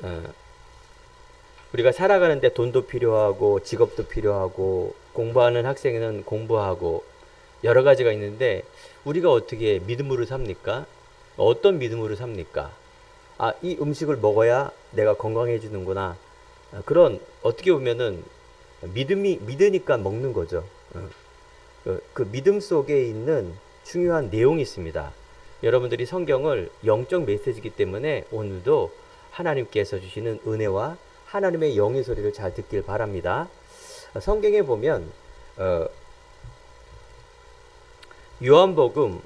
어, 우리가 살아가는데 돈도 필요하고 직업도 필요하고 공부하는 학생은 공부하고 여러 가지가 있는데 우리가 어떻게 믿음으로 삽니까? 어떤 믿음으로 삽니까? 아, 이 음식을 먹어야 내가 건강해지는구나. 그런 어떻게 보면은 믿음이 믿으니까 먹는 거죠. 그 믿음 속에 있는 중요한 내용이 있습니다. 여러분들이 성경을 영적 메시지이기 때문에 오늘도 하나님께서 주시는 은혜와 하나님의 영의 소리를 잘 듣길 바랍니다. 성경에 보면 요한복음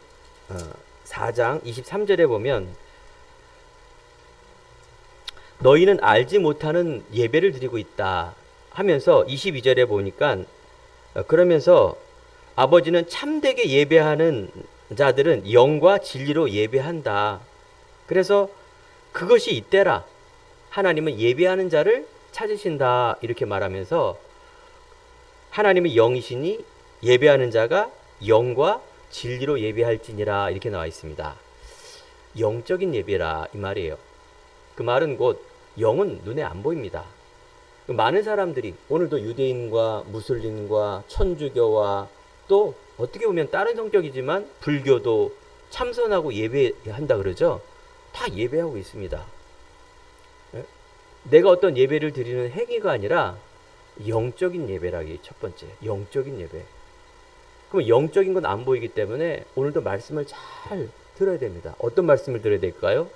4장 23절에 보면 너희는 알지 못하는 예배를 드리고 있다 하면서 22절에 보니까 그러면서 아버지는 참되게 예배하는 자들은 영과 진리로 예배한다. 그래서 그것이 이때라. 하나님은 예배하는 자를 찾으신다. 이렇게 말하면서 하나님의 영이시니 예배하는 자가 영과 진리로 예배할지니라 이렇게 나와 있습니다. 영적인 예배라 이 말이에요. 그 말은 곧 영은 눈에 안 보입니다. 많은 사람들이 오늘도 유대인과 무슬림과 천주교와 또 어떻게 보면 다른 성격이지만 불교도 참선하고 예배한다 그러죠. 다 예배하고 있습니다. 내가 어떤 예배를 드리는 행위가 아니라 영적인 예배라기 첫 번째. 영적인 예배. 그럼 영적인 건 안 보이기 때문에 오늘도 말씀을 잘 들어야 됩니다. 어떤 말씀을 들어야 될까요?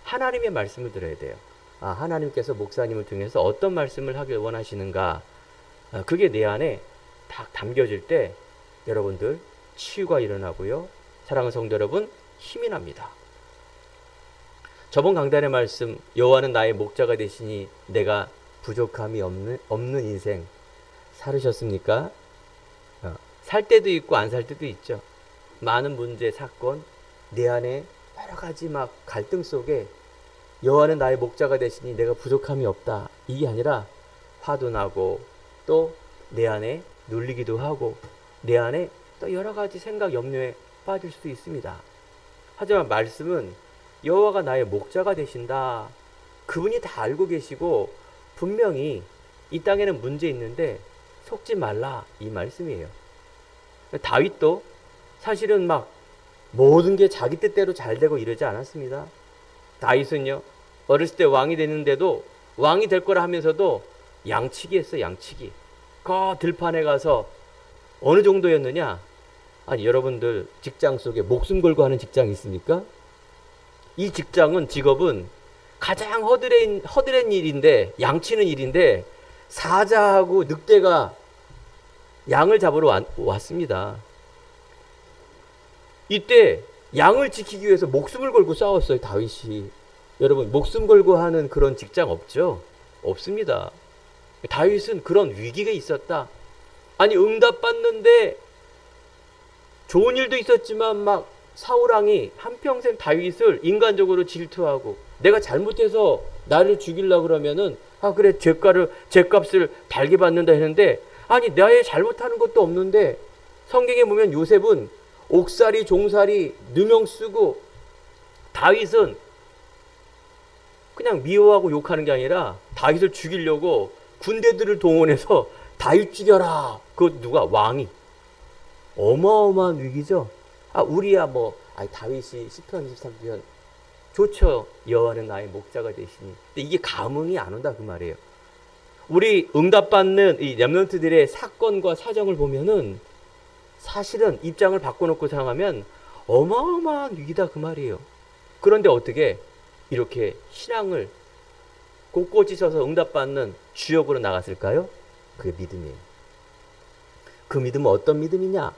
하나님의 말씀을 들어야 돼요. 아, 하나님께서 목사님을 통해서 어떤 말씀을 하길 원하시는가. 그게 내 안에 딱 담겨질 때 여러분들 치유가 일어나고요. 사랑하는 성도 여러분 힘이 납니다. 저번 강단의 말씀 여호와는 나의 목자가 되시니 내가 부족함이 없는 인생 살으셨습니까? 살 때도 있고 안 살 때도 있죠. 많은 문제, 사건, 내 안에 여러 가지 막 갈등 속에 여호와는 나의 목자가 되시니 내가 부족함이 없다. 이게 아니라 화도 나고 또 내 안에 눌리기도 하고 내 안에 또 여러 가지 생각, 염려에 빠질 수도 있습니다. 하지만 말씀은 여호와가 나의 목자가 되신다. 그분이 다 알고 계시고 분명히 이 땅에는 문제 있는데 속지 말라 이 말씀이에요. 다윗도 사실은 막 모든 게 자기 뜻대로 잘 되고 이러지 않았습니다. 다윗은요 어렸을 때 왕이 됐는데도 왕이 될 거라 하면서도 양치기 했어. 양치기. 그 들판에 가서 어느 정도였느냐. 아니 여러분들 직장 속에 목숨 걸고 하는 직장이 있습니까? 이 직업은 가장 허드렛 일인데 양치는 일인데 사자하고 늑대가 양을 잡으러 왔습니다. 이때 양을 지키기 위해서 목숨을 걸고 싸웠어요. 다윗이. 여러분 목숨 걸고 하는 그런 직장 없죠? 없습니다. 다윗은 그런 위기가 있었다. 아니 응답받는데 좋은 일도 있었지만 막 사울왕이 한평생 다윗을 인간적으로 질투하고 내가 잘못해서 나를 죽이려고 그러면은 아 그래 죄값을 달게 받는다 했는데 아니 나의 잘못하는 것도 없는데 성경에 보면 요셉은 옥살이 종살이 누명 쓰고 다윗은 그냥 미워하고 욕하는 게 아니라 다윗을 죽이려고 군대들을 동원해서 다윗 죽여라. 그 누가 왕이 어마어마한 위기죠. 아 우리야 뭐 다윗이 시편 23편 좋죠. 여호와는 나의 목자가 되시니. 근데 이게 감흥이 안 온다 그 말이에요. 우리 응답받는 이 렘넌트들의 사건과 사정을 보면은 사실은 입장을 바꿔놓고 생각하면 어마어마한 위기다 그 말이에요. 그런데 어떻게 이렇게 신앙을 곳곳이서서 응답받는 주역으로 나갔을까요? 그게 믿음이에요. 그 믿음은 어떤 믿음이냐?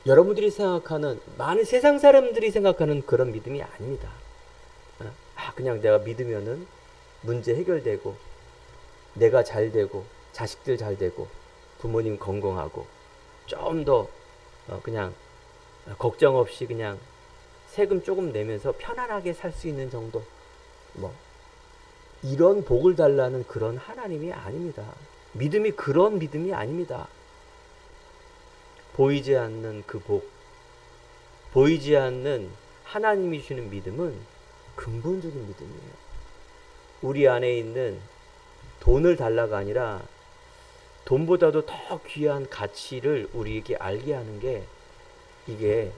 여러분들이 생각하는 많은 세상 사람들이 생각하는 그런 믿음이 아닙니다. 그냥 내가 믿으면은 문제 해결되고 내가 잘 되고 자식들 잘 되고 부모님 건강하고 좀 더 그냥 걱정 없이 그냥 세금 조금 내면서 편안하게 살 수 있는 정도 뭐 이런 복을 달라는 그런 하나님이 아닙니다. 믿음이 그런 믿음이 아닙니다. 보이지 않는 그 복, 보이지 않는 하나님이 주는 믿음은 근본적인 믿음이에요. 우리 안에 있는 돈을 달라가 아니라 돈보다도 더 귀한 가치를 우리에게 알게 하는 게 이게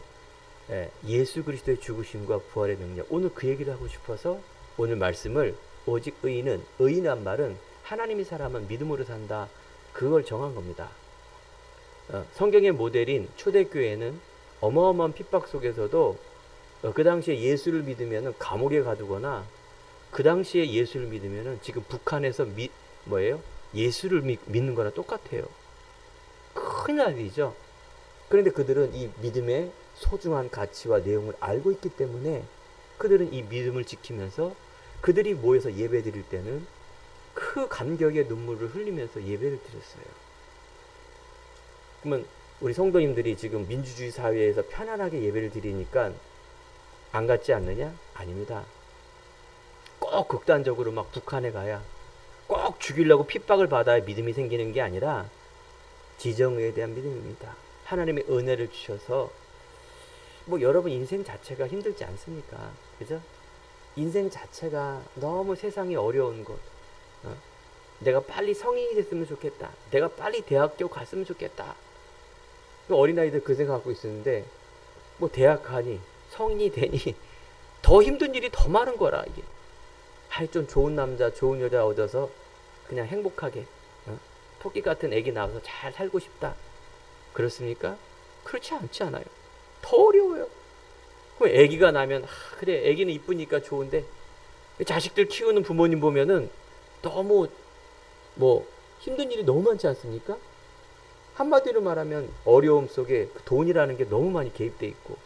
예수 그리스도의 죽으심과 부활의 능력. 오늘 그 얘기를 하고 싶어서 오늘 말씀을 오직 의인이란 말은 하나님이 사람은 믿음으로 산다. 그걸 정한 겁니다. 성경의 모델인 초대교회는 어마어마한 핍박 속에서도 그 당시에 예수를 믿으면 감옥에 가두거나 그 당시에 예수를 믿으면 지금 북한에서 예수를 믿는 거랑 똑같아요. 큰일 날 일이죠. 그런데 그들은 이 믿음의 소중한 가치와 내용을 알고 있기 때문에 그들은 이 믿음을 지키면서 그들이 모여서 예배 드릴 때는 그 감격의 눈물을 흘리면서 예배를 드렸어요. 그러면 우리 성도님들이 지금 민주주의 사회에서 편안하게 예배를 드리니까 안 같지 않느냐? 아닙니다. 꼭 극단적으로 막 북한에 가야 꼭 죽이려고 핍박을 받아야 믿음이 생기는 게 아니라 지정의에 대한 믿음입니다. 하나님의 은혜를 주셔서 여러분 인생 자체가 힘들지 않습니까? 그죠? 인생 자체가 너무 세상이 어려운 것. 내가 빨리 성인이 됐으면 좋겠다. 내가 빨리 대학교 갔으면 좋겠다. 어린아이들 그 생각하고 있었는데 대학 가니 성인이 되니 더 힘든 일이 더 많은 거라 이게. 좀 좋은 남자 좋은 여자 얻어서 그냥 행복하게 토끼 같은 애기 낳아서 잘 살고 싶다. 그렇습니까? 그렇지 않지 않아요. 더 어려워요. 그럼 애기가 나면 그래 애기는 이쁘니까 좋은데 자식들 키우는 부모님 보면은 너무 힘든 일이 너무 많지 않습니까? 한마디로 말하면 어려움 속에 그 돈이라는 게 너무 많이 개입돼 있고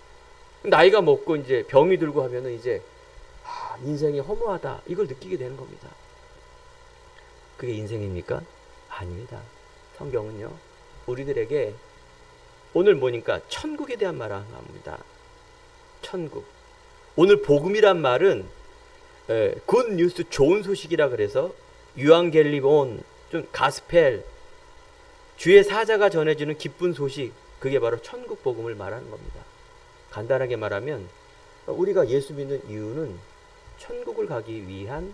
나이가 먹고 이제 병이 들고 하면은 이제 인생이 허무하다 이걸 느끼게 되는 겁니다. 그게 인생입니까? 아닙니다. 성경은요 우리들에게 오늘 뭐니까 천국에 대한 말을 합니다. 천국. 오늘 복음이란 말은 굿 뉴스 좋은 소식이라 그래서 유앙겔리온 좀 가스펠 주의 사자가 전해주는 기쁜 소식 그게 바로 천국 복음을 말하는 겁니다. 간단하게 말하면 우리가 예수 믿는 이유는 천국을 가기 위한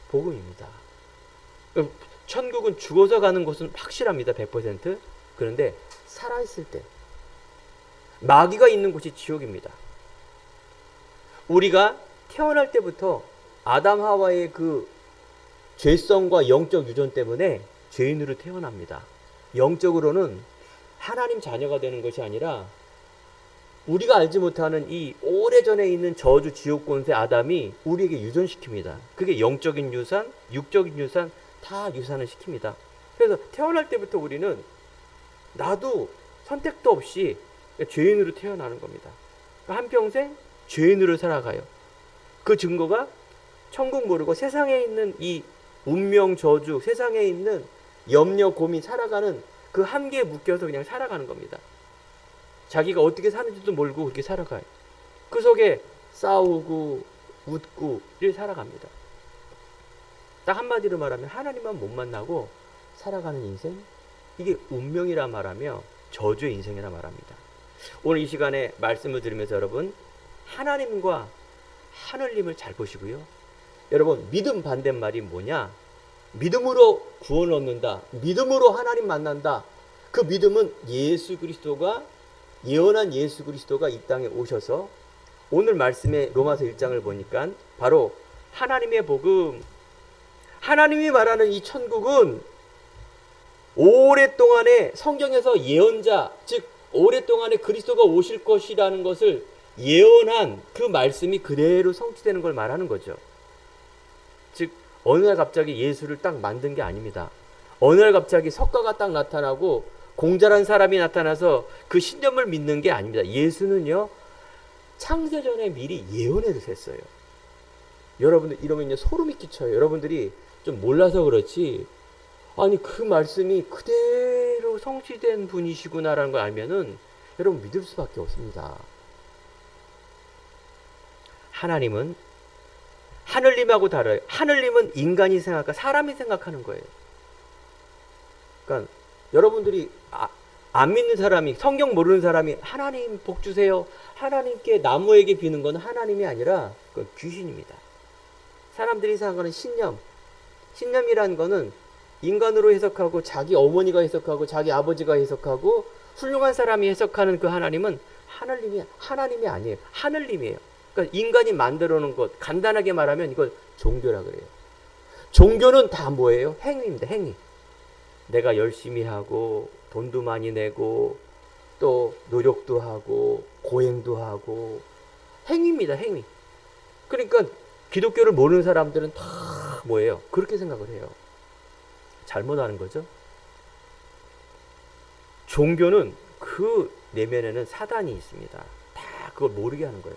복음입니다. 천국은 죽어서 가는 것은 확실합니다. 100%. 그런데 살아있을 때 마귀가 있는 곳이 지옥입니다. 우리가 태어날 때부터 아담 하와의 그 죄성과 영적 유전 때문에 죄인으로 태어납니다. 영적으로는 하나님 자녀가 되는 것이 아니라 우리가 알지 못하는 이 오래전에 있는 저주 지옥 권세 아담이 우리에게 유전시킵니다. 그게 영적인 유산, 육적인 유산 다 유산을 시킵니다. 그래서 태어날 때부터 우리는 나도 선택도 없이 죄인으로 태어나는 겁니다. 한평생 죄인으로 살아가요. 그 증거가 천국 모르고 세상에 있는 이 운명 저주, 세상에 있는 염려, 고민 살아가는 그 한계에 묶여서 그냥 살아가는 겁니다. 자기가 어떻게 사는지도 모르고 그렇게 살아가요. 그 속에 싸우고 웃고 이렇게 살아갑니다. 딱 한마디로 말하면 하나님만 못 만나고 살아가는 인생, 이게 운명이라 말하며 저주의 인생이라 말합니다. 오늘 이 시간에 말씀을 들으면서 여러분 하나님과 하늘님을 잘 보시고요. 여러분 믿음 반대말이 뭐냐? 믿음으로 구원 얻는다. 믿음으로 하나님 만난다. 그 믿음은 예수 그리스도가 예언한 예수 그리스도가 이 땅에 오셔서 오늘 말씀의 로마서 1장을 보니까 바로 하나님의 복음, 하나님이 말하는 이 천국은 오랫동안에 성경에서 예언자, 즉 오랫동안에 그리스도가 오실 것이라는 것을 예언한 그 말씀이 그대로 성취되는 걸 말하는 거죠. 즉 어느 날 갑자기 예수를 딱 만든 게 아닙니다. 어느 날 갑자기 석가가 딱 나타나고 공자란 사람이 나타나서 그 신념을 믿는 게 아닙니다. 예수는요 창세전에 미리 예언해 두셨어요. 여러분들 이러면 소름이 끼쳐요. 여러분들이 좀 몰라서 그렇지 아니 그 말씀이 그대로 성취된 분이시구나라는 걸 알면은 여러분 믿을 수밖에 없습니다. 하나님은 하늘님하고 달라요. 하늘님은 인간이 생각하고 사람이 생각하는 거예요. 그러니까 여러분들이 안 믿는 사람이 성경 모르는 사람이 하나님 복 주세요. 하나님께 나무에게 비는 건 하나님이 아니라 그건 귀신입니다. 사람들이 생각하는 신념. 신념이라는 거는 인간으로 해석하고 자기 어머니가 해석하고 자기 아버지가 해석하고 훌륭한 사람이 해석하는 그 하나님은 하나님이 아니에요. 하늘님이에요. 그러니까 인간이 만들어 놓은 것, 간단하게 말하면 이걸 종교라 그래요. 종교는 다 뭐예요? 행위입니다. 행위. 내가 열심히 하고 돈도 많이 내고 또 노력도 하고 고행도 하고 행위입니다. 행위. 그러니까 기독교를 모르는 사람들은 다 뭐예요? 그렇게 생각을 해요. 잘못하는 거죠. 종교는 그 내면에는 사단이 있습니다. 다 그걸 모르게 하는 거예요.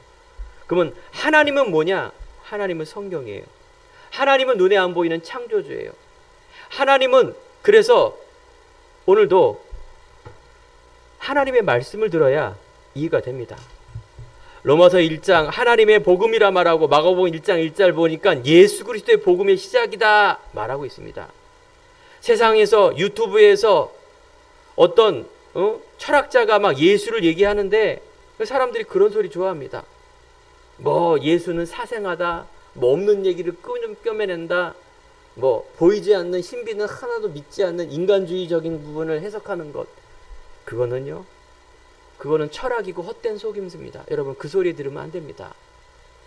그러면 하나님은 뭐냐? 하나님은 성경이에요. 하나님은 눈에 안 보이는 창조주예요. 하나님은 그래서 오늘도 하나님의 말씀을 들어야 이해가 됩니다. 로마서 1장 하나님의 복음이라 말하고 마가복음 1장 1절 보니까 예수 그리스도의 복음의 시작이다 말하고 있습니다. 세상에서 유튜브에서 어떤 철학자가 막 예수를 얘기하는데 사람들이 그런 소리 좋아합니다. 뭐 예수는 사생하다, 뭐 없는 얘기를 껴매낸다, 뭐 보이지 않는 신비는 하나도 믿지 않는 인간주의적인 부분을 해석하는 것, 그거는 철학이고 헛된 속임수입니다. 여러분 그 소리 들으면 안 됩니다.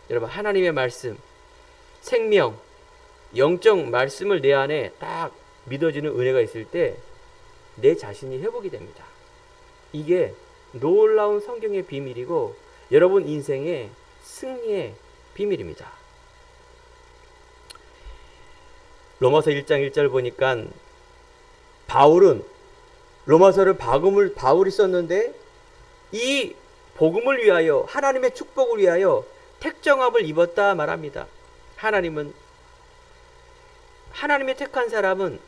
여러분 하나님의 말씀, 생명, 영적 말씀을 내 안에 딱 믿어지는 은혜가 있을 때 내 자신이 회복이 됩니다. 이게 놀라운 성경의 비밀이고 여러분 인생의 승리의 비밀입니다. 로마서 1장 1절 보니까 바울은 로마서를 바울이 썼는데 이 복음을 위하여 하나님의 축복을 위하여 택정함을 입었다 말합니다. 하나님의 택한 사람은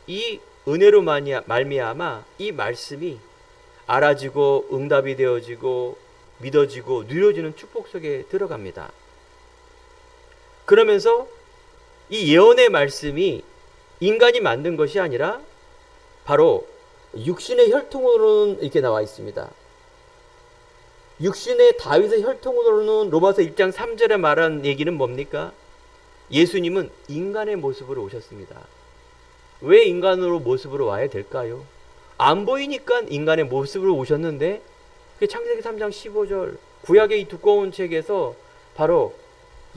이 은혜로 말미암아 이 말씀이 알아지고 응답이 되어지고 믿어지고 누려지는 축복 속에 들어갑니다. 그러면서 이 예언의 말씀이 인간이 만든 것이 아니라 바로 육신의 혈통으로는 이렇게 나와 있습니다. 육신의 다윗의 혈통으로는 로마서 1장 3절에 말한 얘기는 뭡니까? 예수님은 인간의 모습으로 오셨습니다. 왜 인간으로 모습으로 와야 될까요? 안 보이니까 인간의 모습으로 오셨는데 창세기 3장 15절 구약의 이 두꺼운 책에서 바로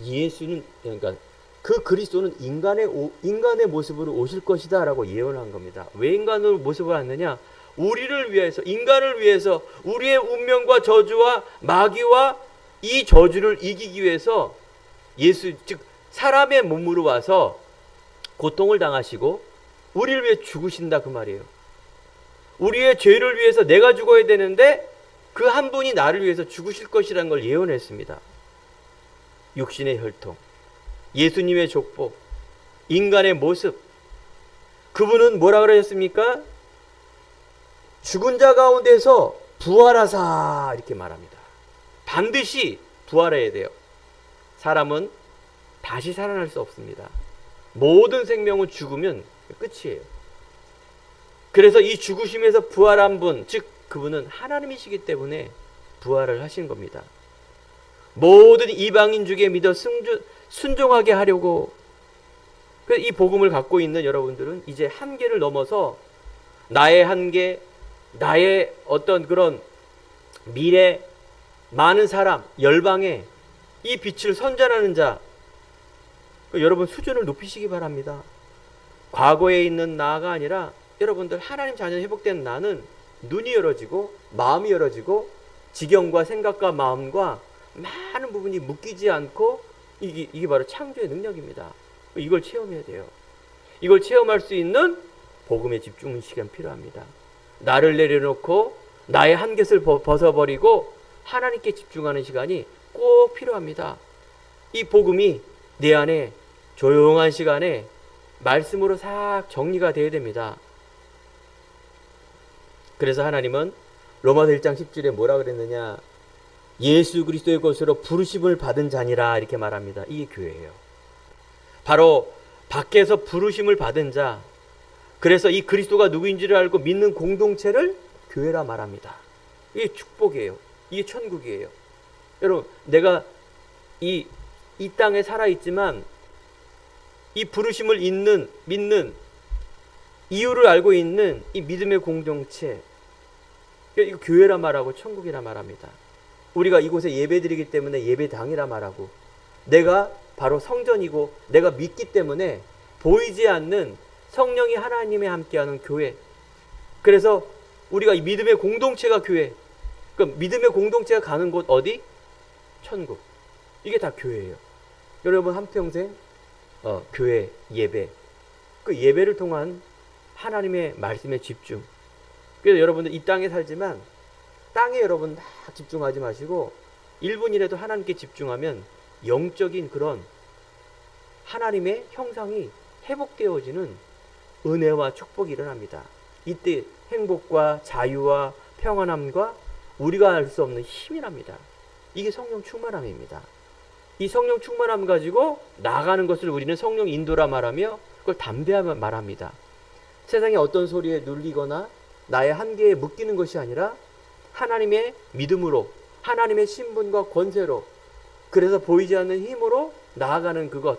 예수는 그러니까 그 그리스도는 인간의 모습으로 오실 것이다 라고 예언한 겁니다. 왜 인간으로 모습을 왔느냐? 우리를 위해서, 인간을 위해서 우리의 운명과 저주와 마귀와 이 저주를 이기기 위해서 예수, 즉 사람의 몸으로 와서 고통을 당하시고 우리를 위해 죽으신다 그 말이에요. 우리의 죄를 위해서 내가 죽어야 되는데 그 한 분이 나를 위해서 죽으실 것이라는 걸 예언했습니다. 육신의 혈통, 예수님의 족보, 인간의 모습. 그분은 뭐라 그러셨습니까? 죽은 자 가운데서 부활하사 이렇게 말합니다. 반드시 부활해야 돼요. 사람은 다시 살아날 수 없습니다. 모든 생명은 죽으면 끝이에요. 그래서 이 죽으심에서 부활한 분, 즉 그분은 하나님이시기 때문에 부활을 하신 겁니다. 모든 이방인 중에 믿어 순종하게 하려고. 이 복음을 갖고 있는 여러분들은 이제 한계를 넘어서 나의 한계, 나의 어떤 그런 미래, 많은 사람, 열방에 이 빛을 선전하는 자, 여러분 수준을 높이시기 바랍니다. 과거에 있는 나가 아니라 여러분들 하나님 자녀 회복된 나는 눈이 열어지고 마음이 열어지고 지경과 생각과 마음과 많은 부분이 묶이지 않고 이게 바로 창조의 능력입니다. 이걸 체험해야 돼요. 이걸 체험할 수 있는 복음에 집중하는 시간 필요합니다. 나를 내려놓고 나의 한계를 벗어버리고 하나님께 집중하는 시간이 꼭 필요합니다. 이 복음이 내 안에 조용한 시간에 말씀으로 싹 정리가 되어야 됩니다. 그래서 하나님은 로마서 1장 10절에 뭐라 그랬느냐? 예수 그리스도의 것으로 부르심을 받은 자니라 이렇게 말합니다. 이게 교회예요. 바로 밖에서 부르심을 받은 자, 그래서 이 그리스도가 누구인지를 알고 믿는 공동체를 교회라 말합니다. 이게 축복이에요. 이게 천국이에요. 여러분, 내가 이 땅에 살아있지만 이 부르심을 믿는 이유를 알고 있는 이 믿음의 공동체, 이거 교회라 말하고 천국이라 말합니다. 우리가 이곳에 예배드리기 때문에 예배당이라 말하고, 내가 바로 성전이고 내가 믿기 때문에 보이지 않는 성령이 하나님에 함께하는 교회. 그래서 우리가 이 믿음의 공동체가 교회. 그러니까 믿음의 공동체가 가는 곳 어디? 천국. 이게 다 교회예요. 여러분 한평생 교회 예배, 그 예배를 통한 하나님의 말씀에 집중. 그래서 여러분들 이 땅에 살지만 땅에 여러분 막 집중하지 마시고 1분이라도 하나님께 집중하면 영적인 그런 하나님의 형상이 회복되어지는 은혜와 축복이 일어납니다. 이때 행복과 자유와 평안함과 우리가 알 수 없는 힘이 납니다. 이게 성령 충만함입니다. 이 성령 충만함 가지고 나가는 것을 우리는 성령 인도라 말하며 그걸 담대하며 말합니다. 세상의 어떤 소리에 눌리거나 나의 한계에 묶이는 것이 아니라 하나님의 믿음으로, 하나님의 신분과 권세로, 그래서 보이지 않는 힘으로 나아가는 그것.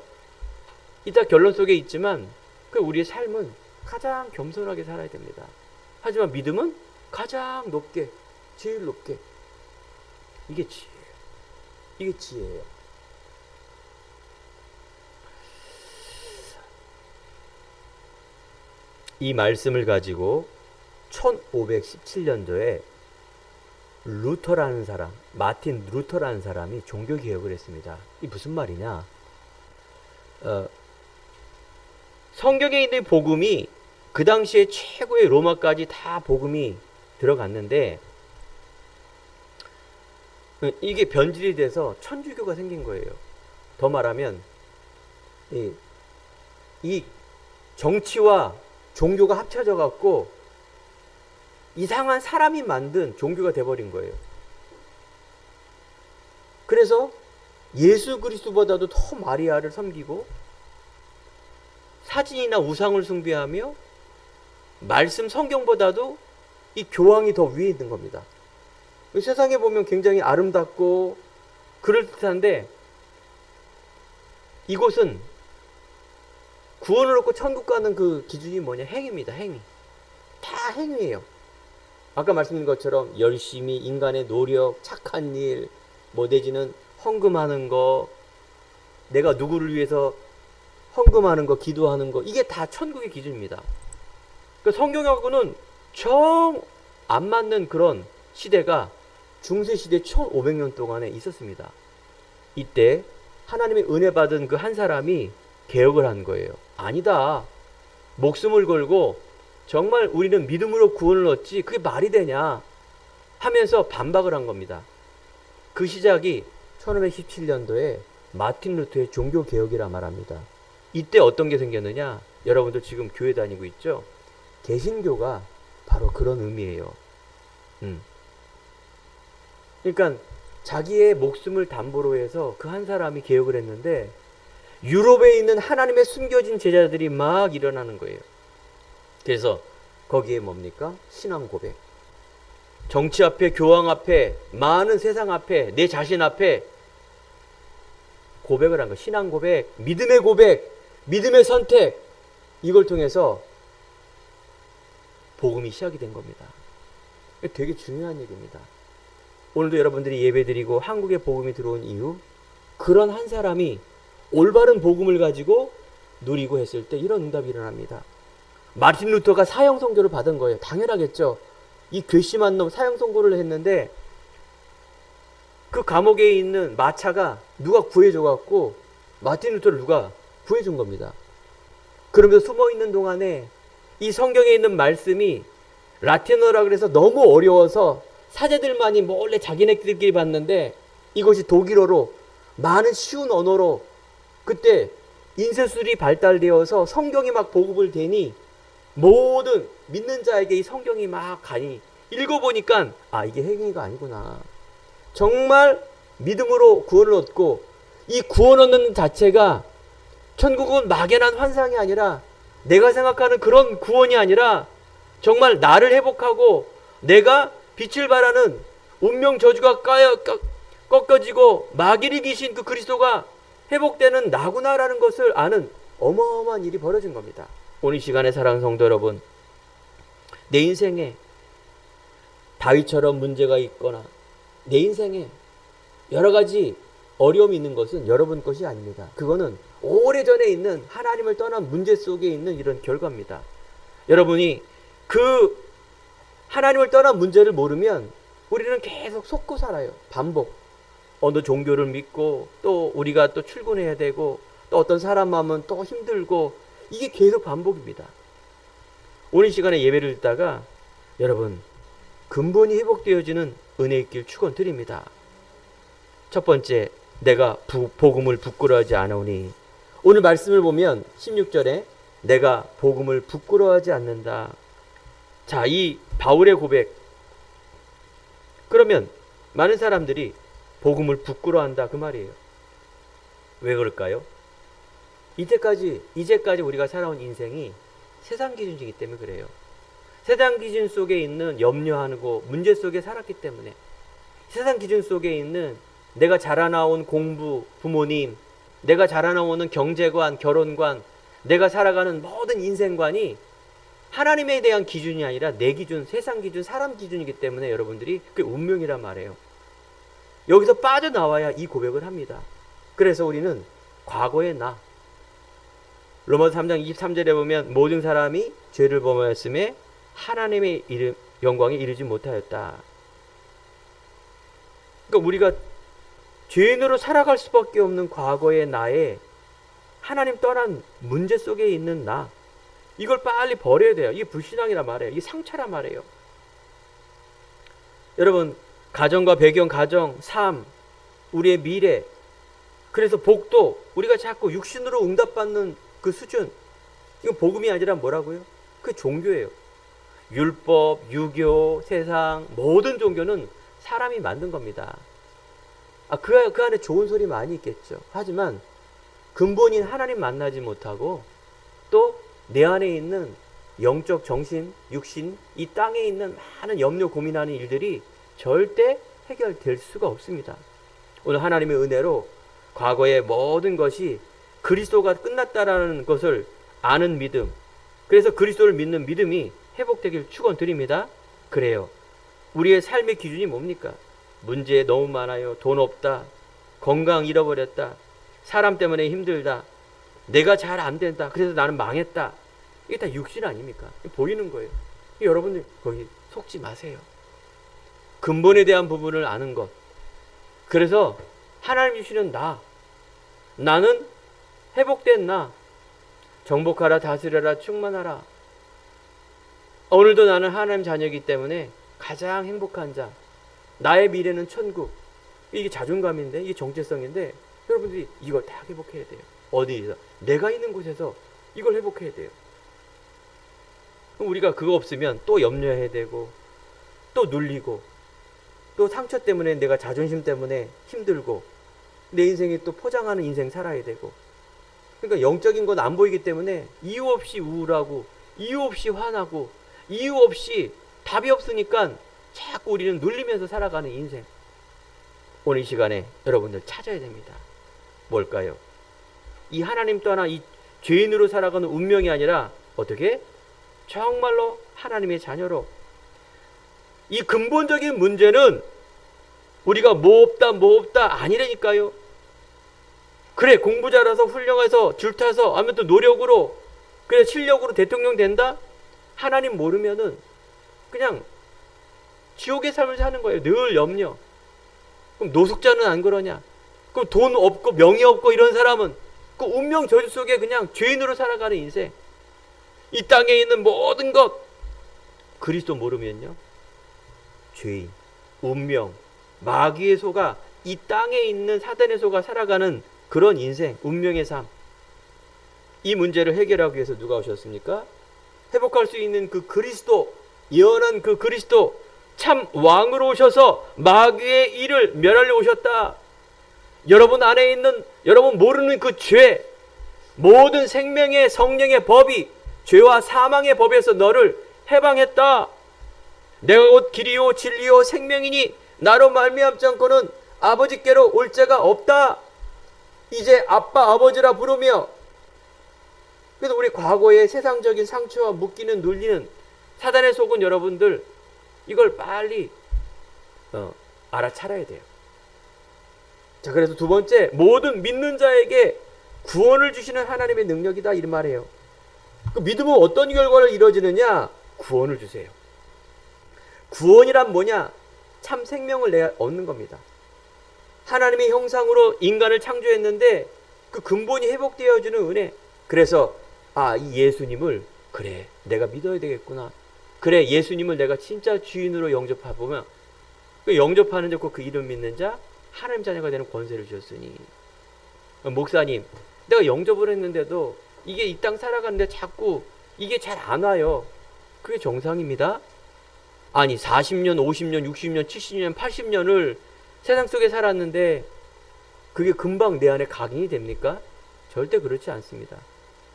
이따 결론 속에 있지만 그 우리의 삶은 가장 겸손하게 살아야 됩니다. 하지만 믿음은 가장 높게, 제일 높게. 이게 지혜예요. 이게 지혜예요. 이 말씀을 가지고 1517년도에 루터라는 사람, 마틴 루터라는 사람이 종교개혁을 했습니다. 이 무슨 말이냐? 성경에 있는 복음이 그 당시에 최고의 로마까지 다 복음이 들어갔는데 이게 변질이 돼서 천주교가 생긴 거예요. 더 말하면 이 정치와 종교가 합쳐져 갖고 이상한 사람이 만든 종교가 돼버린 거예요. 그래서 예수 그리스도보다도 더 마리아를 섬기고 사진이나 우상을 숭배하며 말씀 성경보다도 이 교황이 더 위에 있는 겁니다. 세상에 보면 굉장히 아름답고 그럴듯한데 이곳은 구원을 얻고 천국 가는 그 기준이 뭐냐? 행위입니다. 행위. 다 행위예요. 아까 말씀드린 것처럼 열심히 인간의 노력, 착한 일, 뭐 내지는 헌금하는 거, 내가 누구를 위해서 헌금하는 거, 기도하는 거, 이게 다 천국의 기준입니다. 그러니까 성경하고는 정 안 맞는 그런 시대가 중세시대 1500년 동안에 있었습니다. 이때 하나님의 은혜 받은 그 한 사람이 개혁을 한 거예요. 아니다. 목숨을 걸고 정말 우리는 믿음으로 구원을 얻지 그게 말이 되냐 하면서 반박을 한 겁니다. 그 시작이 1517년도에 마틴 루터의 종교개혁이라 말합니다. 이때 어떤 게 생겼느냐? 여러분들 지금 교회 다니고 있죠? 개신교가 바로 그런 의미예요. 그러니까 자기의 목숨을 담보로 해서 그 한 사람이 개혁을 했는데 유럽에 있는 하나님의 숨겨진 제자들이 막 일어나는 거예요. 그래서 거기에 뭡니까? 신앙 고백. 정치 앞에, 교황 앞에, 많은 세상 앞에, 내 자신 앞에 고백을 한 거예요. 신앙 고백, 믿음의 고백, 믿음의 선택. 이걸 통해서 복음이 시작이 된 겁니다. 되게 중요한 얘기입니다. 오늘도 여러분들이 예배드리고 한국에 복음이 들어온 이유, 그런 한 사람이 올바른 복음을 가지고 누리고 했을 때 이런 응답이 일어납니다. 마틴 루터가 사형 선고를 받은 거예요. 당연하겠죠. 이 괘씸한 놈 사형 선고를 했는데 그 감옥에 있는 마차가 누가 구해줘 갖고 마틴 루터를 누가 구해준 겁니다. 그러면서 숨어 있는 동안에 이 성경에 있는 말씀이 라틴어라 그래서 너무 어려워서 사제들만이 몰래 자기네들끼리 봤는데 이것이 독일어로 많은 쉬운 언어로 그때 인쇄술이 발달되어서 성경이 막 보급을 되니 모든 믿는 자에게 이 성경이 막 가니 읽어보니까 아 이게 행위가 아니구나. 정말 믿음으로 구원을 얻고 이 구원 얻는 자체가 천국은 막연한 환상이 아니라 내가 생각하는 그런 구원이 아니라 정말 나를 회복하고 내가 빛을 발하는 운명 저주가 꺾어지고 마귀를 이기신 그 그리스도가 회복되는 나구나라는 것을 아는 어마어마한 일이 벌어진 겁니다. 오늘 시간에 사랑하는 성도 여러분, 내 인생에 다윗처럼 문제가 있거나 내 인생에 여러 가지 어려움이 있는 것은 여러분 것이 아닙니다. 그거는 오래전에 있는 하나님을 떠난 문제 속에 있는 이런 결과입니다. 여러분이 그 하나님을 떠난 문제를 모르면 우리는 계속 속고 살아요. 반복. 어느 종교를 믿고 또 우리가 또 출근해야 되고 또 어떤 사람 마음은 또 힘들고 이게 계속 반복입니다. 오늘 시간에 예배를 듣다가 여러분 근본이 회복되어지는 은혜의 길 축원드립니다. 첫 번째, 내가 복음을 부끄러워하지 않으니. 오늘 말씀을 보면 16절에 내가 복음을 부끄러워하지 않는다. 자, 이 바울의 고백. 그러면 많은 사람들이 복음을 부끄러워한다 그 말이에요. 왜 그럴까요? 이제까지 우리가 살아온 인생이 세상 기준이기 때문에 그래요. 세상 기준 속에 있는 염려하고 문제 속에 살았기 때문에, 세상 기준 속에 있는 내가 자라나온 공부, 부모님, 내가 자라나오는 경제관, 결혼관, 내가 살아가는 모든 인생관이 하나님에 대한 기준이 아니라 내 기준, 세상 기준, 사람 기준이기 때문에 여러분들이 그게 운명이란 말이에요. 여기서 빠져나와야 이 고백을 합니다. 그래서 우리는 과거의 나, 로마서 3장 23절에 보면 모든 사람이 죄를 범하였음에 하나님의 영광에 이르지 못하였다. 그러니까 우리가 죄인으로 살아갈 수밖에 없는 과거의 나에 하나님 떠난 문제 속에 있는 나, 이걸 빨리 버려야 돼요. 이게 불신앙이란 말이에요. 이게 상처란 말이에요. 여러분, 가정과 배경, 가정, 삶, 우리의 미래, 그래서 복도, 우리가 자꾸 육신으로 응답받는 그 수준, 이건 복음이 아니라 뭐라고요? 그게 종교예요. 율법, 유교, 세상, 모든 종교는 사람이 만든 겁니다. 그 안에 좋은 소리 많이 있겠죠. 하지만 근본인 하나님 만나지 못하고 또 내 안에 있는 영적 정신, 육신, 이 땅에 있는 많은 염려 고민하는 일들이 절대 해결될 수가 없습니다. 오늘 하나님의 은혜로 과거의 모든 것이 그리스도가 끝났다라는 것을 아는 믿음, 그래서 그리스도를 믿는 믿음이 회복되길 축원드립니다. 그래요. 우리의 삶의 기준이 뭡니까? 문제 너무 많아요. 돈 없다. 건강 잃어버렸다. 사람 때문에 힘들다. 내가 잘 안 된다. 그래서 나는 망했다. 이게 다 육신 아닙니까? 보이는 거예요. 여러분들 거기 속지 마세요. 근본에 대한 부분을 아는 것. 그래서 하나님 주시는 나는 회복된 나. 정복하라, 다스려라, 충만하라. 오늘도 나는 하나님 자녀이기 때문에 가장 행복한 자. 나의 미래는 천국. 이게 자존감인데, 이게 정체성인데 여러분들이 이걸 다 회복해야 돼요. 어디에서? 내가 있는 곳에서 이걸 회복해야 돼요. 그럼 우리가 그거 없으면 또 염려해야 되고 또 눌리고 또 상처 때문에 내가 자존심 때문에 힘들고 내 인생이 또 포장하는 인생 살아야 되고, 그러니까 영적인 건 안 보이기 때문에 이유 없이 우울하고 이유 없이 화나고 이유 없이 답이 없으니까 자꾸 우리는 눌리면서 살아가는 인생. 오늘 이 시간에 여러분들 찾아야 됩니다. 뭘까요? 이 하나님 떠나 이 죄인으로 살아가는 운명이 아니라 어떻게? 정말로 하나님의 자녀로. 이 근본적인 문제는 우리가 뭐 없다 아니라니까요. 그래, 공부 잘해서 훌륭해서 줄타서 아니면 또 노력으로, 그래 실력으로 대통령 된다? 하나님 모르면은 그냥 지옥의 삶을 사는 거예요. 늘 염려. 그럼 노숙자는 안 그러냐? 그럼 돈 없고 명예 없고 이런 사람은 그 운명 저주 속에 그냥 죄인으로 살아가는 인생. 이 땅에 있는 모든 것 그리스도 모르면요, 죄인, 운명, 마귀의 소가 이 땅에 있는 사단의 소가 살아가는 그런 인생, 운명의 삶. 이 문제를 해결하기 위해서 누가 오셨습니까? 회복할 수 있는 그 그리스도, 예언한 그 그리스도, 참 왕으로 오셔서 마귀의 일을 멸하려 오셨다. 여러분 안에 있는, 여러분 모르는 그 죄, 모든 생명의 성령의 법이 죄와 사망의 법에서 너를 해방했다. 내가 곧 길이요 진리요 생명이니 나로 말미암지 않고는 아버지께로 올 자가 없다. 이제 아빠 아버지라 부르며 그래서 우리 과거의 세상적인 상처와 묶이는 눌리는 사단의 속은 여러분들 이걸 빨리 알아차려야 돼요. 자, 그래서 두 번째, 모든 믿는 자에게 구원을 주시는 하나님의 능력이다 이 말이에요. 그 믿음은 어떤 결과를 이루어지느냐? 구원을 주세요. 구원이란 뭐냐? 참 생명을 내가 얻는 겁니다. 하나님의 형상으로 인간을 창조했는데 그 근본이 회복되어주는 은혜. 그래서 이 예수님을 그래 내가 믿어야 되겠구나. 그래 예수님을 내가 진짜 주인으로 영접해보면 그 영접하는 자고 그 이름 믿는 자 하나님 자녀가 되는 권세를 주셨으니. 목사님, 내가 영접을 했는데도 이게 이 땅 살아가는데 자꾸 이게 잘 안 와요. 그게 정상입니다. 아니 40년, 50년, 60년, 70년, 80년을 세상 속에 살았는데 그게 금방 내 안에 각인이 됩니까? 절대 그렇지 않습니다.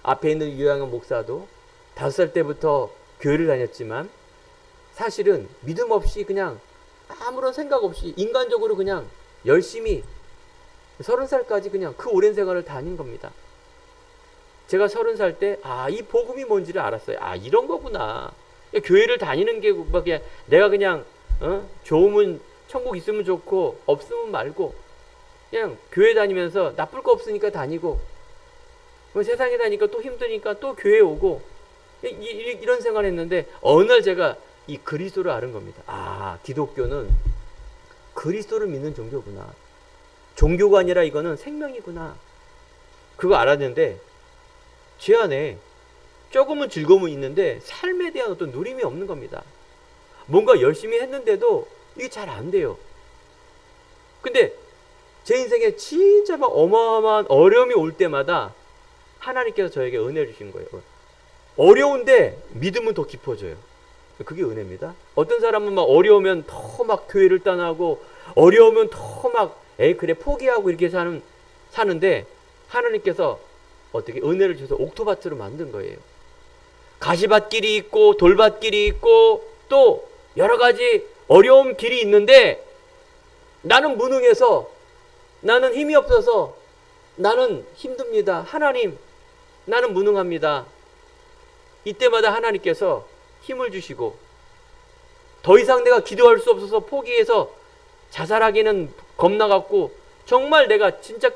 앞에 있는 유양현 목사도 5살 때부터 교회를 다녔지만 사실은 믿음 없이 그냥 아무런 생각 없이 인간적으로 그냥 열심히 30살까지 그냥 그 오랜 생활을 다닌 겁니다. 제가 30살 때 이 복음이 뭔지를 알았어요. 이런 거구나. 교회를 다니는 게 그냥 내가 그냥 좋으면 천국 있으면 좋고 없으면 말고 그냥 교회 다니면서 나쁠 거 없으니까 다니고 세상에 다니까 또 힘드니까 또 교회 오고 이런 생활을 했는데 어느 날 제가 이 그리스도를 아는 겁니다. 기독교는 그리스도를 믿는 종교구나. 종교가 아니라 이거는 생명이구나. 그거 알았는데 제 안에 조금은 즐거움은 있는데 삶에 대한 어떤 누림이 없는 겁니다. 뭔가 열심히 했는데도 이게 잘 안 돼요. 근데 제 인생에 진짜 막 어마어마한 어려움이 올 때마다 하나님께서 저에게 은혜를 주신 거예요. 어려운데 믿음은 더 깊어져요. 그게 은혜입니다. 어떤 사람은 막 어려우면 더 막 교회를 떠나고 어려우면 더 막 그래 포기하고 이렇게 사는데 하나님께서 어떻게 은혜를 주셔서 옥토밭으로 만든 거예요. 가시밭길이 있고 돌밭길이 있고 또 여러 가지 어려운 길이 있는데 나는 무능해서 나는 힘이 없어서 나는 힘듭니다. 하나님, 나는 무능합니다. 이때마다 하나님께서 힘을 주시고 더 이상 내가 기도할 수 없어서 포기해서 자살하기는 겁나갖고 정말 내가 진짜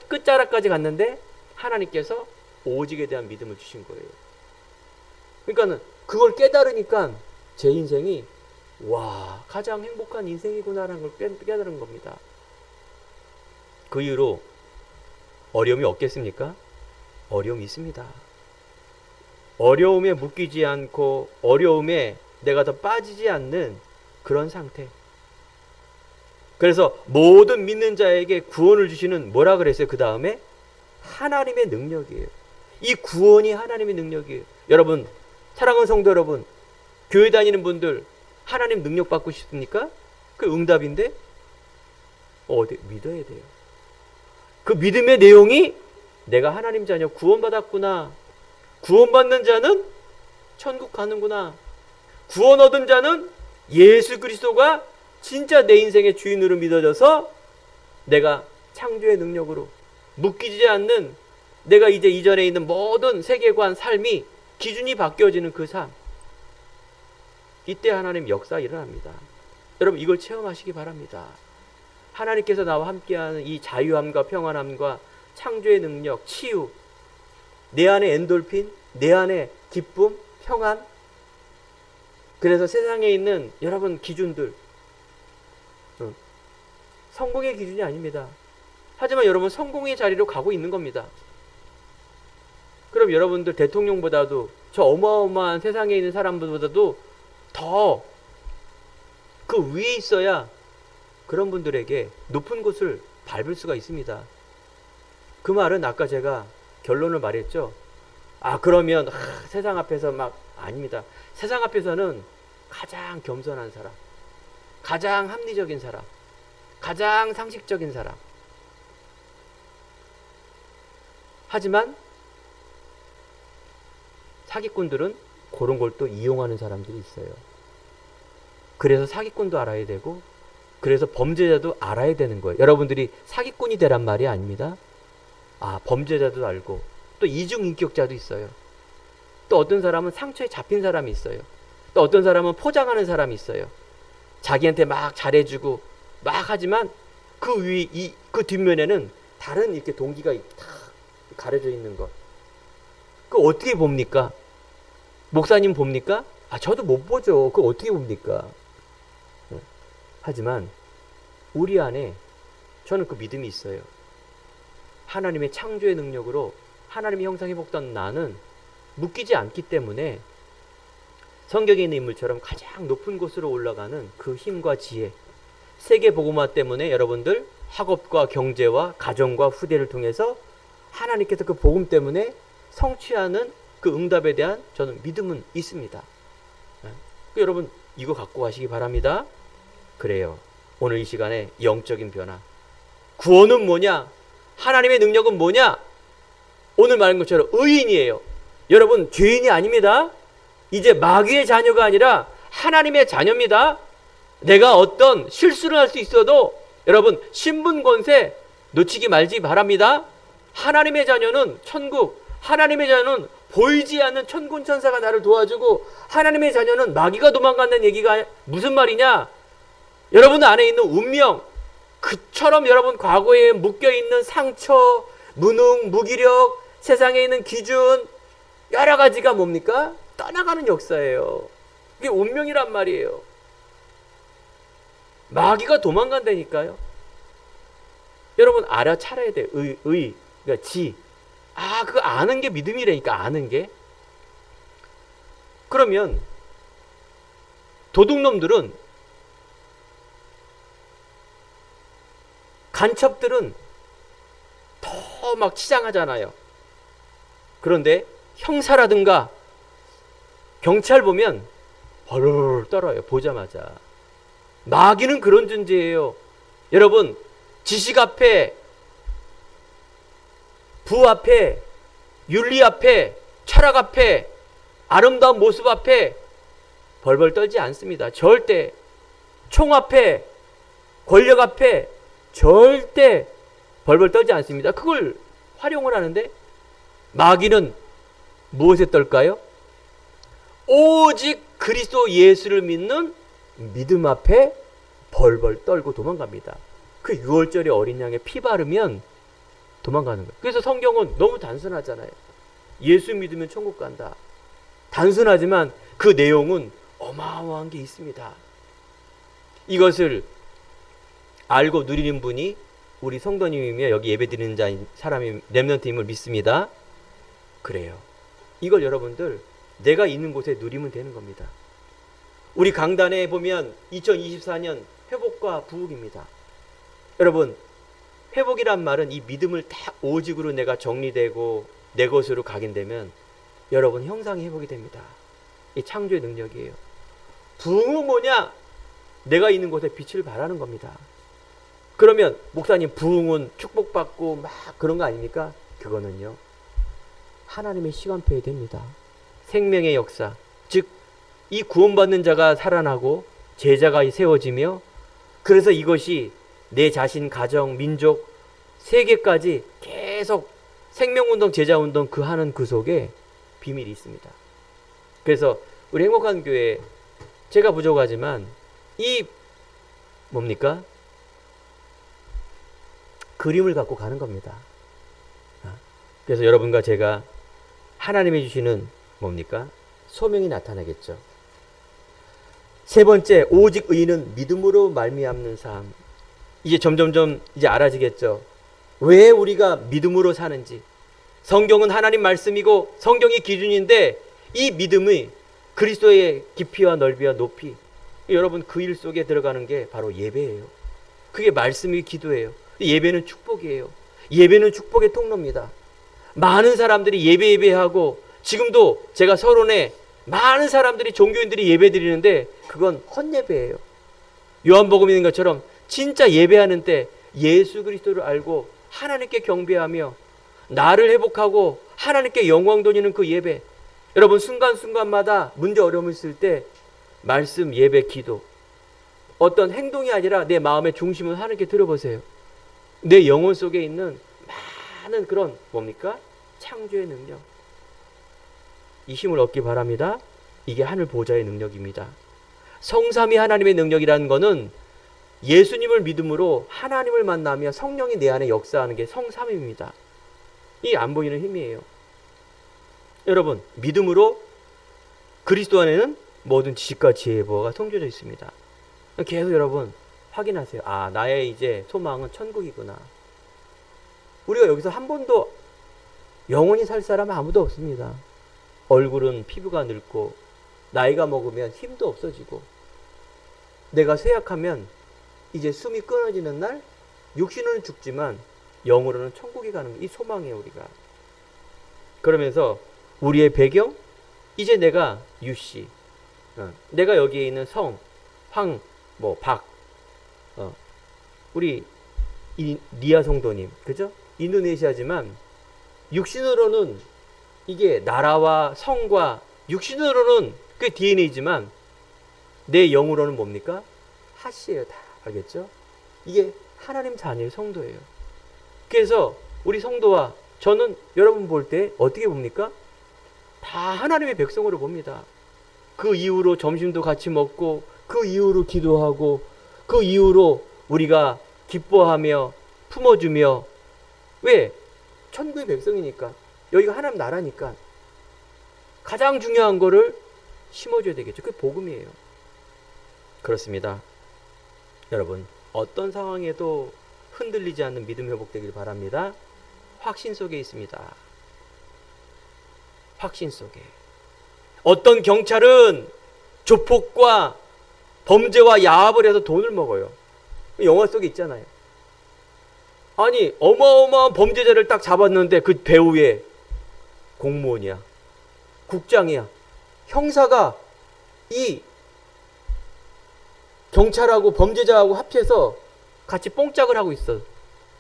끝자락까지 갔는데 하나님께서 오직에 대한 믿음을 주신 거예요. 그러니까는 그걸 깨달으니까 제 인생이 가장 행복한 인생이구나라는 걸 깨달은 겁니다. 그 이후로 어려움이 없겠습니까? 어려움이 있습니다. 어려움에 묶이지 않고 어려움에 내가 더 빠지지 않는 그런 상태. 그래서 모든 믿는 자에게 구원을 주시는 뭐라 그랬어요? 그 다음에 하나님의 능력이에요. 이 구원이 하나님의 능력이에요. 여러분, 사랑하는 성도 여러분, 교회 다니는 분들 하나님 능력 받고 싶습니까? 그 응답인데 믿어야 돼요. 그 믿음의 내용이 내가 하나님 자녀 구원받았구나. 구원받는 자는 천국 가는구나. 구원 얻은 자는 예수 그리스도가 진짜 내 인생의 주인으로 믿어져서 내가 창조의 능력으로 묶이지 않는 내가 이제 이전에 있는 모든 세계관, 삶이 기준이 바뀌어지는 그 삶. 이때 하나님 역사 일어납니다. 여러분 이걸 체험하시기 바랍니다. 하나님께서 나와 함께하는 이 자유함과 평안함과 창조의 능력, 치유, 내 안에 엔돌핀, 내 안에 기쁨, 평안. 그래서 세상에 있는 여러분 기준들 성공의 기준이 아닙니다. 하지만 여러분 성공의 자리로 가고 있는 겁니다. 그럼 여러분들 대통령보다도 저 어마어마한 세상에 있는 사람들보다도 더 그 위에 있어야 그런 분들에게 높은 곳을 밟을 수가 있습니다. 그 말은 아까 제가 결론을 말했죠. 그러면 세상 앞에서 막 아닙니다. 세상 앞에서는 가장 겸손한 사람, 가장 합리적인 사람, 가장 상식적인 사람. 하지만 사기꾼들은 그런 걸 또 이용하는 사람들이 있어요. 그래서 사기꾼도 알아야 되고 그래서 범죄자도 알아야 되는 거예요. 여러분들이 사기꾼이 되란 말이 아닙니다. 범죄자도 알고 또 이중 인격자도 있어요. 또 어떤 사람은 상처에 잡힌 사람이 있어요. 또 어떤 사람은 포장하는 사람이 있어요. 자기한테 막 잘해주고 막 하지만 그 뒷면에는 다른 이렇게 동기가 다 가려져 있는 것. 그거 어떻게 봅니까? 목사님 봅니까? 저도 못 보죠. 그거 어떻게 봅니까? 하지만 우리 안에 저는 그 믿음이 있어요. 하나님의 창조의 능력으로 하나님의 형상에 복던 나는 묶이지 않기 때문에 성경에 있는 인물처럼 가장 높은 곳으로 올라가는 그 힘과 지혜, 세계 복음화 때문에 여러분들 학업과 경제와 가정과 후대를 통해서 하나님께서 그 복음 때문에 성취하는 그 응답에 대한 저는 믿음은 있습니다. 여러분 이거 갖고 가시기 바랍니다. 그래요. 오늘 이 시간에 영적인 변화. 구원은 뭐냐? 하나님의 능력은 뭐냐? 오늘 말한 것처럼 의인이에요. 여러분 죄인이 아닙니다. 이제 마귀의 자녀가 아니라 하나님의 자녀입니다. 내가 어떤 실수를 할 수 있어도 여러분 신분 권세 놓치지 말지 바랍니다. 하나님의 자녀는 천국, 하나님의 자녀는 보이지 않는 천군 천사가 나를 도와주고 하나님의 자녀는 마귀가 도망간다는 얘기가 무슨 말이냐? 여러분 안에 있는 운명, 그처럼 여러분 과거에 묶여있는 상처, 무능, 무기력, 세상에 있는 기준 여러 가지가 뭡니까? 떠나가는 역사예요. 이게 운명이란 말이에요. 마귀가 도망간다니까요. 여러분 알아차려야 돼. 그러니까 그거 아는 게 믿음이라니까. 아는 게. 그러면 도둑놈들은, 간첩들은 더 막 치장하잖아요. 그런데 형사라든가 경찰 보면 벌을 떨어요. 보자마자. 마귀는 그런 존재예요. 여러분 지식 앞에, 부 앞에, 윤리 앞에, 철학 앞에, 아름다운 모습 앞에 벌벌 떨지 않습니다. 절대. 총 앞에, 권력 앞에 절대 벌벌 떨지 않습니다. 그걸 활용을 하는데 마귀는 무엇에 떨까요? 오직 그리스도 예수를 믿는 믿음 앞에 벌벌 떨고 도망갑니다. 그 6월절에 어린 양의 피 바르면 도망가는 거예요. 그래서 성경은 너무 단순하잖아요. 예수 믿으면 천국 간다. 단순하지만 그 내용은 어마어마한 게 있습니다. 이것을 알고 누리는 분이 우리 성도님이며 여기 예배드리는 자인 사람이 렘넌트임을 믿습니다. 그래요. 이걸 여러분들 내가 있는 곳에 누리면 되는 겁니다. 우리 강단에 보면 2024년 회복과 부흥입니다. 여러분 회복이란 말은 이 믿음을 다 오직으로 내가 정리되고 내 것으로 각인되면 여러분 형상이 회복이 됩니다. 이 창조의 능력이에요. 부흥은 뭐냐? 내가 있는 곳에 빛을 발하는 겁니다. 그러면 목사님 부흥은 축복받고 막 그런 거 아닙니까? 그거는요 하나님의 시간표에 됩니다. 생명의 역사, 즉 이 구원받는 자가 살아나고 제자가 세워지며 그래서 이것이 내 자신, 가정, 민족, 세계까지 계속 생명운동, 제자운동 그 하는 그 속에 비밀이 있습니다. 그래서 우리 행복한 교회 제가 부족하지만 이 뭡니까? 그림을 갖고 가는 겁니다. 그래서 여러분과 제가 하나님이 주시는 뭡니까? 소명이 나타나겠죠. 세 번째, 오직 의인은 믿음으로 말미암는 삶. 이제 점점점 이제 알아지겠죠. 왜 우리가 믿음으로 사는지. 성경은 하나님 말씀이고 성경이 기준인데 이 믿음이 그리스도의 깊이와 넓이와 높이, 여러분 그 일 속에 들어가는 게 바로 예배예요. 그게 말씀이 기도예요. 예배는 축복이에요. 예배는 축복의 통로입니다. 많은 사람들이 예배하고 지금도 제가 서론에 많은 사람들이 종교인들이 예배드리는데 그건 헛예배예요. 요한복음에 있는 것처럼 진짜 예배하는 때 예수 그리스도를 알고 하나님께 경배하며 나를 회복하고 하나님께 영광 돌리는 그 예배. 여러분 순간순간마다 문제 어려움을 있을 때 말씀, 예배, 기도, 어떤 행동이 아니라 내 마음의 중심을 하나님께 들어보세요. 내 영혼 속에 있는 많은 그런 뭡니까? 창조의 능력. 이 힘을 얻기 바랍니다. 이게 하늘 보좌의 능력입니다. 성삼위 하나님의 능력이라는 것은 예수님을 믿음으로 하나님을 만나며 성령이 내 안에 역사하는 게 성삼위입니다. 이 안 보이는 힘이에요. 여러분, 믿음으로 그리스도 안에는 모든 지식과 지혜의 보화가 성겨져 있습니다. 계속 여러분 확인하세요. 아, 나의 이제 소망은 천국이구나. 우리가 여기서 한 번도 영원히 살 사람은 아무도 없습니다. 얼굴은 피부가 늙고 나이가 먹으면 힘도 없어지고 내가 쇠약하면 이제 숨이 끊어지는 날 육신은 죽지만 영으로는 천국에 가는 이 소망이에요. 우리가. 그러면서 우리의 배경, 이제 내가 유씨, 내가 여기에 있는 성, 황, 박, 우리 리아 성도님, 그죠? 인도네시아지만 육신으로는 이게 나라와 성과 육신으로는 그 DNA지만 내 영으로는 뭡니까? 하씨예요. 다 알겠죠? 이게 하나님 자녀의 성도예요. 그래서 우리 성도와 저는 여러분 볼 때 어떻게 봅니까? 다 하나님의 백성으로 봅니다. 그 이후로 점심도 같이 먹고 그 이후로 기도하고 그 이후로 우리가 기뻐하며 품어주며, 왜? 천국의 백성이니까, 여기가 하나님 나라니까 가장 중요한 거를 심어줘야 되겠죠. 그게 복음이에요. 그렇습니다. 여러분, 어떤 상황에도 흔들리지 않는 믿음 회복되길 바랍니다. 확신 속에 있습니다. 확신 속에. 어떤 경찰은 조폭과 범죄와 야합을 해서 돈을 먹어요. 영화 속에 있잖아요. 아니, 어마어마한 범죄자를 딱 잡았는데 그 배후에 공무원이야, 국장이야, 형사가 이 경찰하고 범죄자하고 합해서 같이 뽕짝을 하고 있어.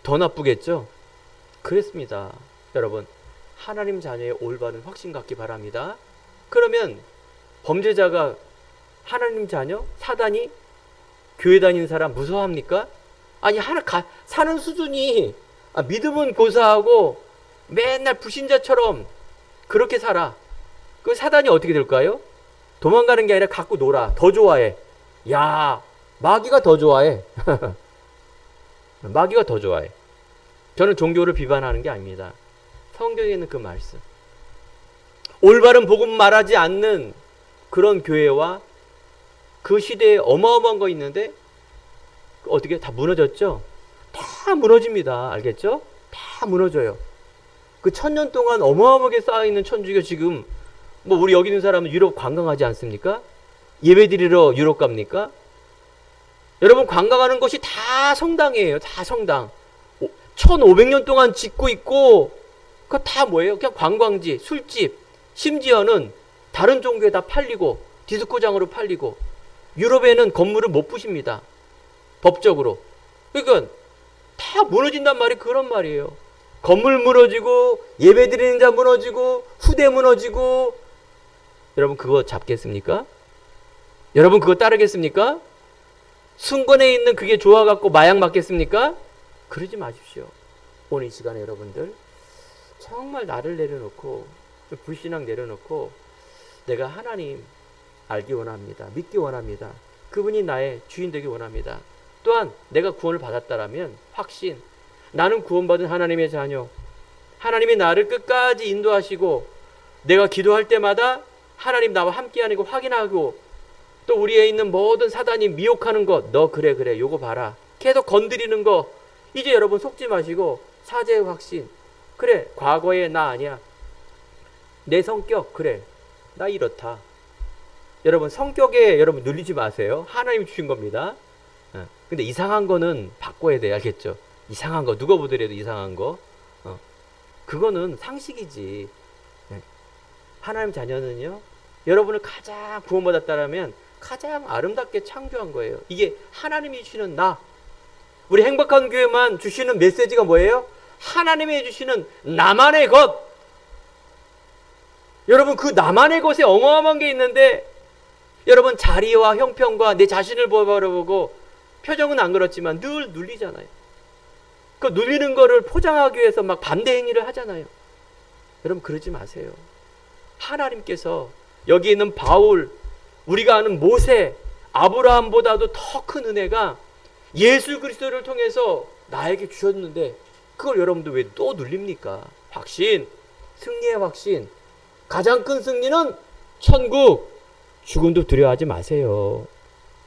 더 나쁘겠죠? 그랬습니다. 여러분, 하나님 자녀의 올바른 확신 갖기 바랍니다. 그러면 범죄자가 하나님 자녀? 사단이 교회 다니는 사람 무서워합니까? 아니, 사는 수준이, 믿음은 고사하고 맨날 불신자처럼 그렇게 살아. 그 사단이 어떻게 될까요? 도망가는 게 아니라 갖고 놀아. 더 좋아해. 야, 마귀가 더 좋아해. 마귀가 더 좋아해. 저는 종교를 비판하는 게 아닙니다. 성경에 있는 그 말씀. 올바른 복음 말하지 않는 그런 교회와 그 시대에 어마어마한 거 있는데 어떻게 다 무너졌죠? 다 무너집니다. 알겠죠? 다 무너져요. 그 1000년 동안 어마어마하게 쌓여있는 천주교 지금 우리 여기 있는 사람은 유럽 관광하지 않습니까? 예배드리러 유럽 갑니까? 여러분, 관광하는 것이 다 성당이에요. 다 성당. 1500년 동안 짓고 있고 그거 다 뭐예요? 그냥 관광지, 술집, 심지어는 다른 종교에 다 팔리고 디스코장으로 팔리고. 유럽에는 건물을 못 부십니다. 법적으로. 그러니까 다 무너진단 말이 그런 말이에요. 건물 무너지고 예배드리는 자 무너지고 후대 무너지고. 여러분, 그거 잡겠습니까? 여러분, 그거 따르겠습니까? 순건에 있는 그게 좋아갖고 마약 맞겠습니까? 그러지 마십시오. 오늘 이 시간에 여러분들 정말 나를 내려놓고 불신앙 내려놓고 내가 하나님 알기 원합니다. 믿기 원합니다. 그분이 나의 주인 되기 원합니다. 또한 내가 구원을 받았다라면 확신, 나는 구원받은 하나님의 자녀, 하나님이 나를 끝까지 인도하시고 내가 기도할 때마다 하나님 나와 함께하는 거 확인하고, 또 우리에 있는 모든 사단이 미혹하는 것, 너 그래 요거 봐라, 계속 건드리는 거, 이제 여러분 속지 마시고 사죄의 확신. 그래, 과거의 나 아니야. 내 성격, 그래, 나 이렇다. 여러분, 성격에 여러분 눌리지 마세요. 하나님이 주신 겁니다. 근데 이상한 거는 바꿔야 돼. 알겠죠? 이상한 거, 누가 보더라도 이상한 거, 그거는 상식이지. 하나님 자녀는요, 여러분을 가장 구원받았다라면 가장 아름답게 창조한 거예요. 이게 하나님이 주시는 나. 우리 행복한 교회만 주시는 메시지가 뭐예요? 하나님이 주시는 나만의 것. 여러분, 그 나만의 것에 어마어마한 게 있는데, 여러분 자리와 형편과 내 자신을 바라보고, 표정은 안 그렇지만 늘 눌리잖아요. 그 눌리는 거를 포장하기 위해서 막 반대 행위를 하잖아요. 여러분 그러지 마세요. 하나님께서 여기 있는 바울, 우리가 아는 모세, 아브라함보다도 더 큰 은혜가 예수 그리스도를 통해서 나에게 주셨는데 그걸 여러분들 왜 또 눌립니까? 확신, 승리의 확신. 가장 큰 승리는 천국. 죽음도 두려워하지 마세요.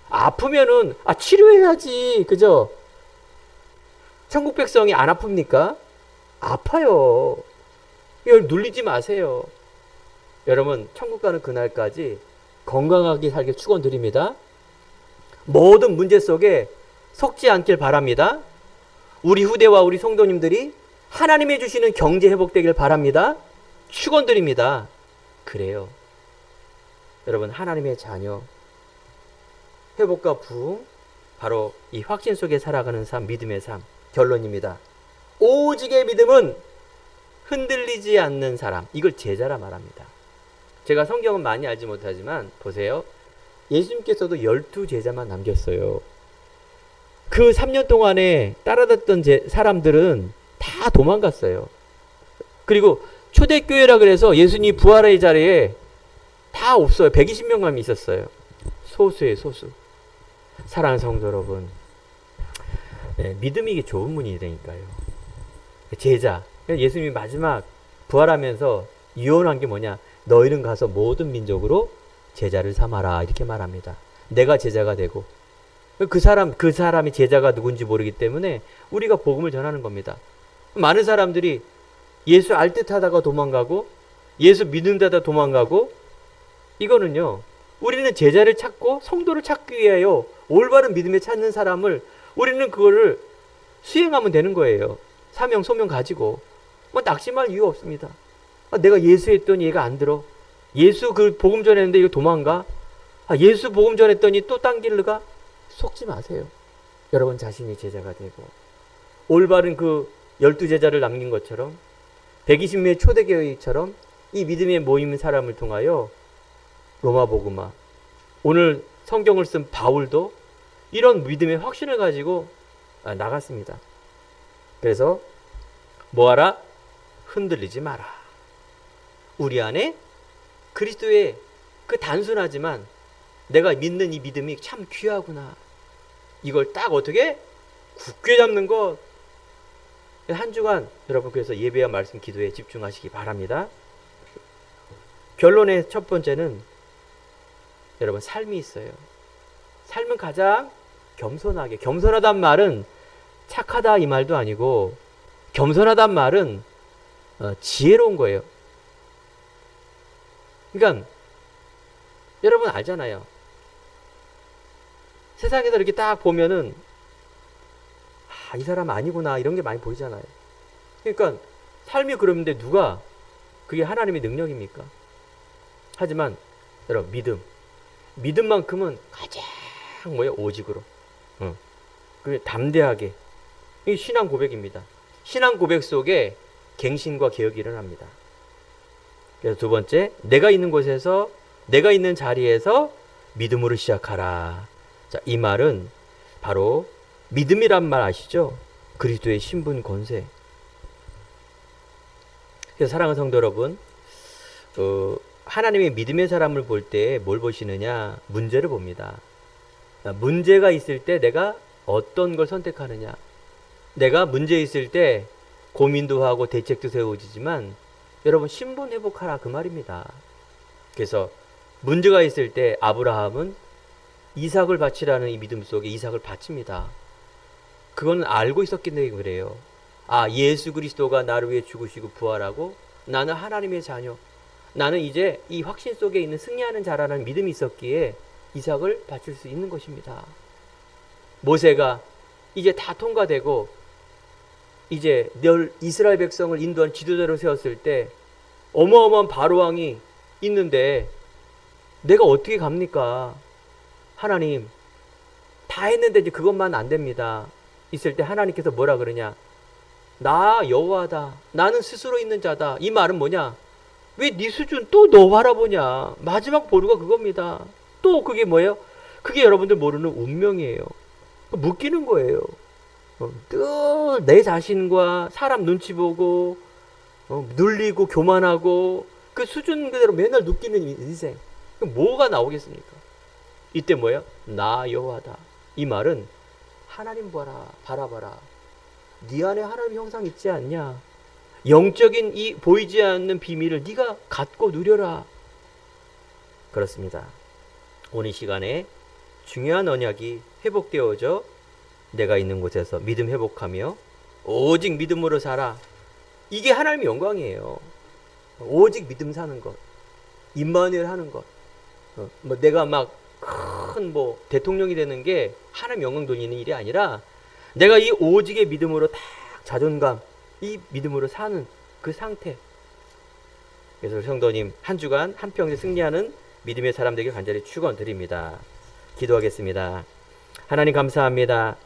아프면은 치료해야지. 그죠? 천국 백성이 안 아픕니까? 아파요. 이걸 눌리지 마세요. 여러분 천국 가는 그날까지 건강하게 살길 축원드립니다. 모든 문제 속에 속지 않길 바랍니다. 우리 후대와 우리 성도님들이 하나님이 주시는 경제 회복되길 바랍니다. 축원드립니다. 그래요. 여러분 하나님의 자녀, 회복과 부흥, 바로 이 확신 속에 살아가는 삶, 믿음의 삶. 결론입니다. 오직의 믿음은 흔들리지 않는 사람. 이걸 제자라 말합니다. 제가 성경은 많이 알지 못하지만 보세요. 예수님께서도 12제자만 남겼어요. 그 3년 동안에 따라갔던 사람들은 다 도망갔어요. 그리고 초대교회라 그래서 예수님 부활의 자리에 다 없어요. 120명만 있었어요. 소수의 소수. 사랑하는 성도 여러분, 믿음이 좋은 분이라니까요. 제자. 예수님이 마지막 부활하면서 유언한 게 뭐냐? 너희는 가서 모든 민족으로 제자를 삼아라. 이렇게 말합니다. 내가 제자가 되고 그 사람이 제자가 누군지 모르기 때문에 우리가 복음을 전하는 겁니다. 많은 사람들이 예수 알 듯하다가 도망가고 예수 믿는다다 도망가고, 이거는요, 우리는 제자를 찾고 성도를 찾기 위하여 올바른 믿음에 찾는 사람을 우리는 그거를 수행하면 되는 거예요. 사명 소명 가지고 낙심할 이유 없습니다. 내가 예수 했더니 얘가 안 들어. 예수 그 복음 전했는데 이거 도망가. 예수 복음 전했더니 또 딴 길로 가. 속지 마세요. 여러분 자신이 제자가 되고 올바른 그 12제자를 남긴 것처럼 120명의 초대교회처럼 이 믿음의 모임 사람을 통하여 로마복음화, 오늘 성경을 쓴 바울도 이런 믿음의 확신을 가지고 나갔습니다. 그래서 뭐하라? 흔들리지 마라. 우리 안에 그리스도의 그 단순하지만 내가 믿는 이 믿음이 참 귀하구나. 이걸 딱 어떻게 굳게 잡는 것. 한 주간 여러분 그래서 예배와 말씀 기도에 집중하시기 바랍니다. 결론의 첫 번째는 여러분 삶이 있어요. 삶은 가장 겸손하게. 겸손하단 말은 착하다 이 말도 아니고 겸손하단 말은 지혜로운 거예요. 그러니까 여러분 알잖아요. 세상에서 이렇게 딱 보면은 이 사람 아니구나 이런 게 많이 보이잖아요. 그러니까 삶이 그런데 누가 그게 하나님의 능력입니까? 하지만 여러분 믿음만큼은 가장 오직으로 그 담대하게. 이 신앙 고백입니다. 신앙 고백 속에 갱신과 개혁이 일어납니다. 그래서 두 번째, 내가 있는 곳에서 내가 있는 자리에서 믿음으로 시작하라. 자, 이 말은 바로 믿음이란 말 아시죠? 그리스도의 신분 권세. 그래서 사랑하는 성도 여러분, 하나님의 믿음의 사람을 볼 때 뭘 보시느냐? 문제를 봅니다. 문제가 있을 때 내가 어떤 걸 선택하느냐? 내가 문제 있을 때 고민도 하고 대책도 세워지지만 여러분 신분 회복하라 그 말입니다. 그래서 문제가 있을 때 아브라함은 이삭을 바치라는 이 믿음 속에 이삭을 바칩니다. 그건 알고 있었기 때문에 그래요. 예수 그리스도가 나를 위해 죽으시고 부활하고 나는 하나님의 자녀, 나는 이제 이 확신 속에 있는 승리하는 자라는 믿음이 있었기에 이삭을 바칠 수 있는 것입니다. 모세가 이제 다 통과되고 이제 늘 이스라엘 백성을 인도한 지도자로 세웠을 때 어마어마한 바로왕이 있는데 내가 어떻게 갑니까? 하나님 다 했는데 이제 그것만 안 됩니다. 있을 때 하나님께서 뭐라 그러냐? 나 여호와다. 나는 스스로 있는 자다. 이 말은 뭐냐? 왜 네 수준 또 너 바라보냐? 마지막 보루가 그겁니다. 또 그게 뭐예요? 그게 여러분들 모르는 운명이에요. 묶이는 거예요. 늘 내 자신과 사람 눈치 보고 눌리고 교만하고 그 수준 그대로 맨날 눕기는 인생. 그럼 뭐가 나오겠습니까? 이때 뭐예요? 나 여호와다. 이 말은 하나님 봐라, 바라봐라. 네 안에 하나님 형상 있지 않냐? 영적인 이 보이지 않는 비밀을 네가 갖고 누려라. 그렇습니다. 오늘 시간에 중요한 언약이 회복되어져 내가 있는 곳에서 믿음 회복하며 오직 믿음으로 살아. 이게 하나님의 영광이에요. 오직 믿음 사는 것, 임마누엘 하는 것. 뭐 내가 막 큰 뭐 대통령이 되는 게 하나님 영광 돌리는 일이 아니라 내가 이 오직의 믿음으로 딱 자존감, 이 믿음으로 사는 그 상태. 그래서 성도님 한 주간 한평생 승리하는 믿음의 사람 되길 간절히 축원드립니다. 기도하겠습니다. 하나님 감사합니다.